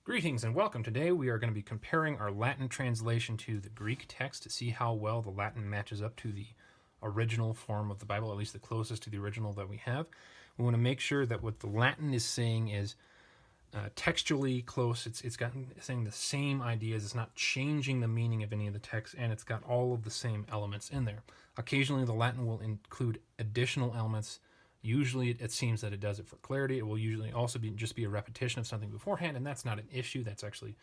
Greetings and welcome. Today we are going to be comparing our Latin translation to the Greek text to see how well the Latin matches up to the original form of the Bible, at least the closest to the original that we have. We want to make sure that what the Latin is saying is textually close. It's got saying the same ideas. It's not changing the meaning of any of the text, and it's got all of the same elements in there. Occasionally, the Latin will include additional elements. Usually, it seems that it does it for clarity. It will usually also just be a repetition of something beforehand, and that's not an issue. That's actually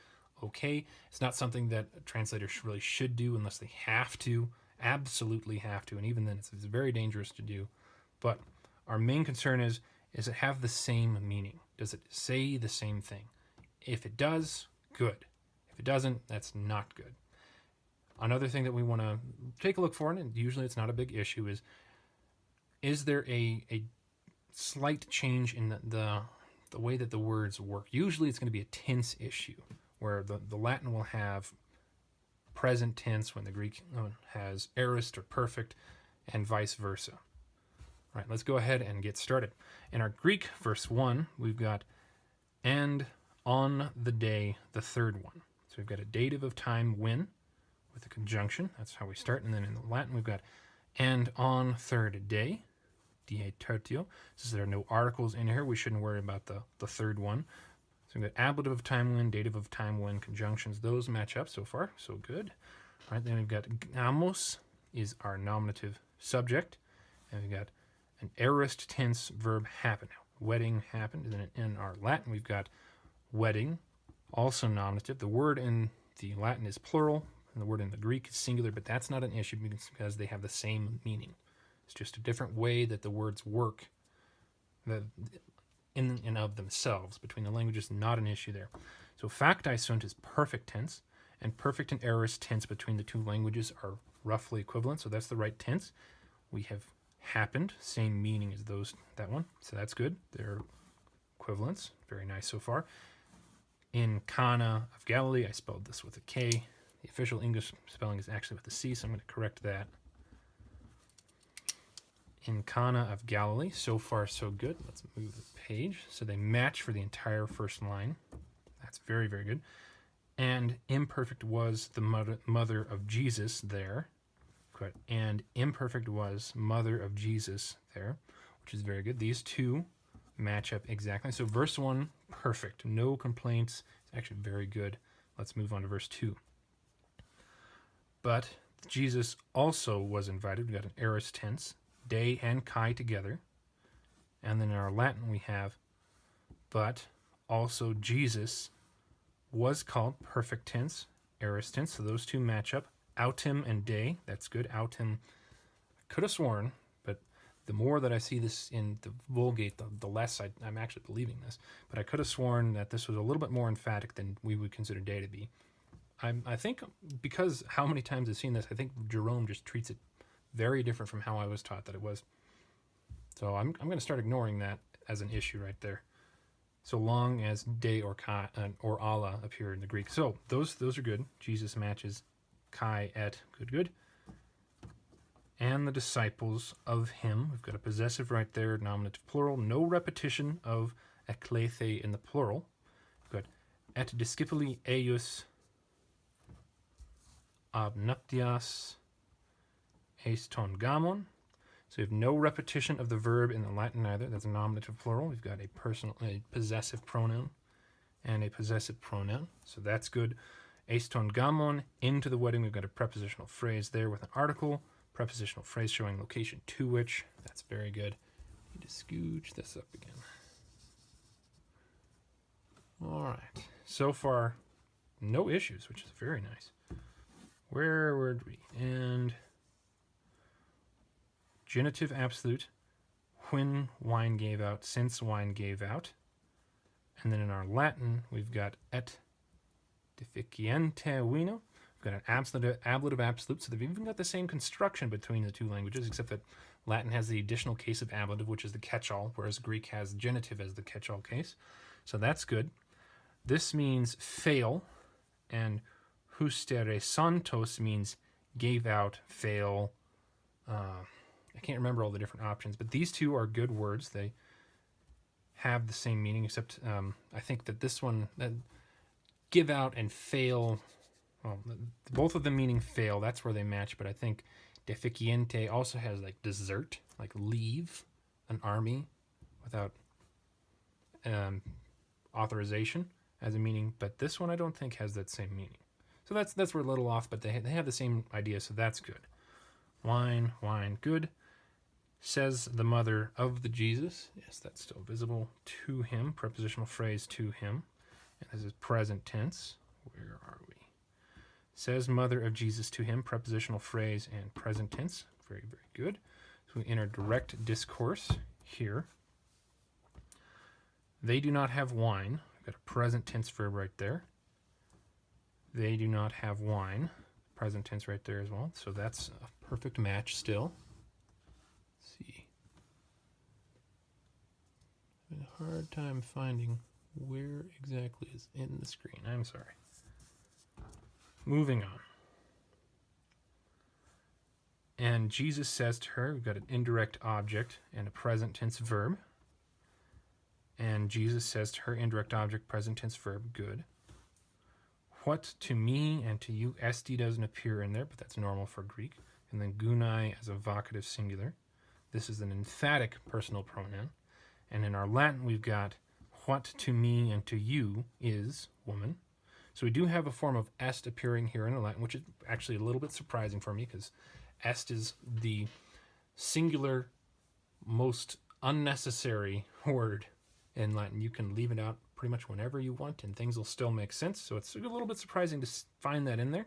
okay. It's not something that translators really should do unless they have to, absolutely have to, and even then, it's very dangerous to do. But our main concern is it have the same meaning? Does it say the same thing? If it does, good. If it doesn't, that's not good. Another thing that we want to take a look for, and usually it's not a big issue, is there a slight change in the way that the words work? Usually it's going to be a tense issue, where the Latin will have present tense when the Greek has aorist or perfect, and vice versa. All right, let's go ahead and get started. In our Greek, verse 1, we've got, and on the day, the third one. So we've got a dative of time, when, with a conjunction. That's how we start. And then in the Latin, we've got, and on third day, die tertio. Since there are no articles in here, we shouldn't worry about the third one. So we've got ablative of time when, dative of time when, conjunctions. Those match up so far, so good. All right, then we've got amos is our nominative subject. And we've got an aorist tense verb happen. Wedding happened. And then in our Latin, we've got wedding, also nominative. The word in the Latin is plural, and the word in the Greek is singular, but that's not an issue because they have the same meaning. It's just a different way that the words work in and of themselves between the languages. Not an issue there. So facti sunt is perfect tense, and perfect and aorist tense between the two languages are roughly equivalent, so that's the right tense. We have happened, same meaning as that one, so that's good. They're equivalents. Very nice so far. In Cana of Galilee, I spelled this with a K. The official English spelling is actually with a C, so I'm going to correct that. In Cana of Galilee, so far so good. Let's move the page. So they match for the entire first line. That's very, very good. And imperfect was the mother of Jesus there. Good. And imperfect was mother of Jesus there, which is very good. These two match up exactly. So verse 1, perfect. No complaints. It's actually very good. Let's move on to verse 2. But Jesus also was invited. We got an aorist tense, de and kai together. And then in our Latin we have, but also Jesus was called perfect tense, aorist tense. So those two match up. Autem and de, that's good. Autem, I could have sworn, but the more that I see this in the Vulgate, the less I'm actually believing this. But I could have sworn that this was a little bit more emphatic than we would consider de to be. I think because how many times I've seen this, I think Jerome just treats it very different from how I was taught that it was. So I'm going to start ignoring that as an issue right there, so long as de or kai or Allah appear in the Greek. So those are good. Jesus matches kai et, good. And the disciples of him. We've got a possessive right there, nominative plural. No repetition of eklethe in the plural. We've got et discipuli eius ab nuptias eiston gamon. So we have no repetition of the verb in the Latin either. That's a nominative plural. We've got a possessive pronoun and a possessive pronoun. So that's good. Eiston gamon, into the wedding. We've got a prepositional phrase there with an article. Prepositional phrase showing location to which. That's very good. Need to scooch this up again. All right. So far, no issues, which is very nice. Where were we? And genitive absolute, when wine gave out, since wine gave out. And then in our Latin, we've got et deficiente vino. We've got an ablative absolute, so they've even got the same construction between the two languages, except that Latin has the additional case of ablative, which is the catch-all, whereas Greek has genitive as the catch-all case. So that's good. This means fail, and hustere santos means gave out, fail. I can't remember all the different options, but these two are good words. They have the same meaning, except I think that this one, give out and fail. Well, both of them meaning fail. That's where they match. But I think deficiente also has like desert, like leave an army without authorization as a meaning. But this one I don't think has that same meaning. So that's where a little off. But they have the same idea, so that's good. Wine, good. Says the mother of the Jesus. Yes, that's still visible. To him, prepositional phrase to him. And this is present tense. Where are we? Says mother of Jesus to him, prepositional phrase and present tense. Very, very good. So we enter direct discourse here. They do not have wine. We've got a present tense verb right there. They do not have wine. Present tense right there as well. So that's a perfect match still. Let's see. Having a hard time finding where exactly is in the screen. I'm sorry. Moving on. And Jesus says to her, we've got an indirect object and a present tense verb. And Jesus says to her, indirect object, present tense verb, good. What to me and to you, esti doesn't appear in there, but that's normal for Greek. And then gunai as a vocative singular. This is an emphatic personal pronoun. And in our Latin, we've got what to me and to you is woman. So we do have a form of est appearing here in the Latin, which is actually a little bit surprising for me because est is the singular, most unnecessary word in Latin. You can leave it out pretty much whenever you want and things will still make sense. So it's a little bit surprising to find that in there.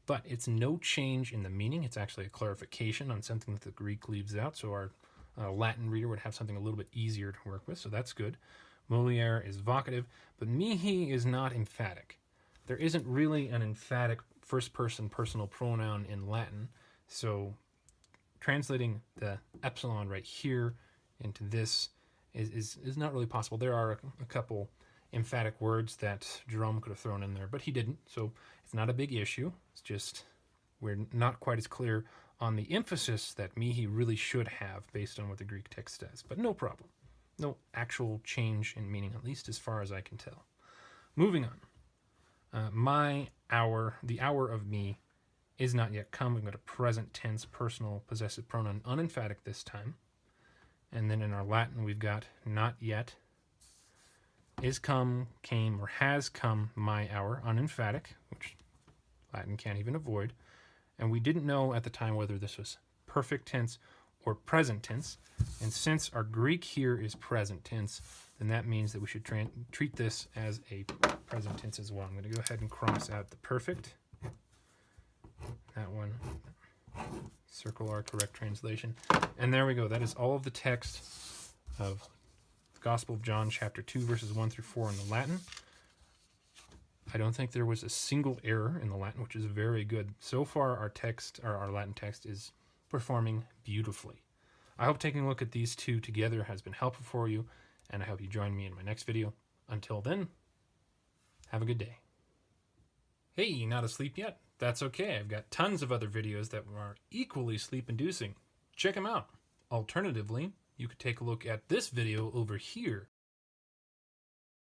But it's no change in the meaning. It's actually a clarification on something that the Greek leaves out. So our Latin reader would have something a little bit easier to work with. So that's good. Moliere is vocative, but mihi is not emphatic. There isn't really an emphatic first-person personal pronoun in Latin, so translating the epsilon right here into this is not really possible. There are a couple emphatic words that Jerome could have thrown in there, but he didn't, so it's not a big issue. It's just we're not quite as clear on the emphasis that mihi really should have based on what the Greek text says, but no problem. No actual change in meaning, at least as far as I can tell. Moving on. My hour, the hour of me, is not yet come. We've got a present tense personal possessive pronoun, unemphatic this time. And then in our Latin, we've got not yet, is come, came, or has come my hour, unemphatic, which Latin can't even avoid. And we didn't know at the time whether this was perfect tense or present tense. And since our Greek here is present tense, then that means that we should treat this as a present tense as well. I'm going to go ahead and cross out the perfect. That one. Circle our correct translation. And there we go. That is all of the text of the Gospel of John, chapter 2, verses 1 through 4 in the Latin. I don't think there was a single error in the Latin, which is very good. So far, our Latin text is performing beautifully. I hope taking a look at these two together has been helpful for you, and I hope you join me in my next video. Until then, have a good day. Hey, not asleep yet? That's okay. I've got tons of other videos that are equally sleep-inducing. Check them out. Alternatively, you could take a look at this video over here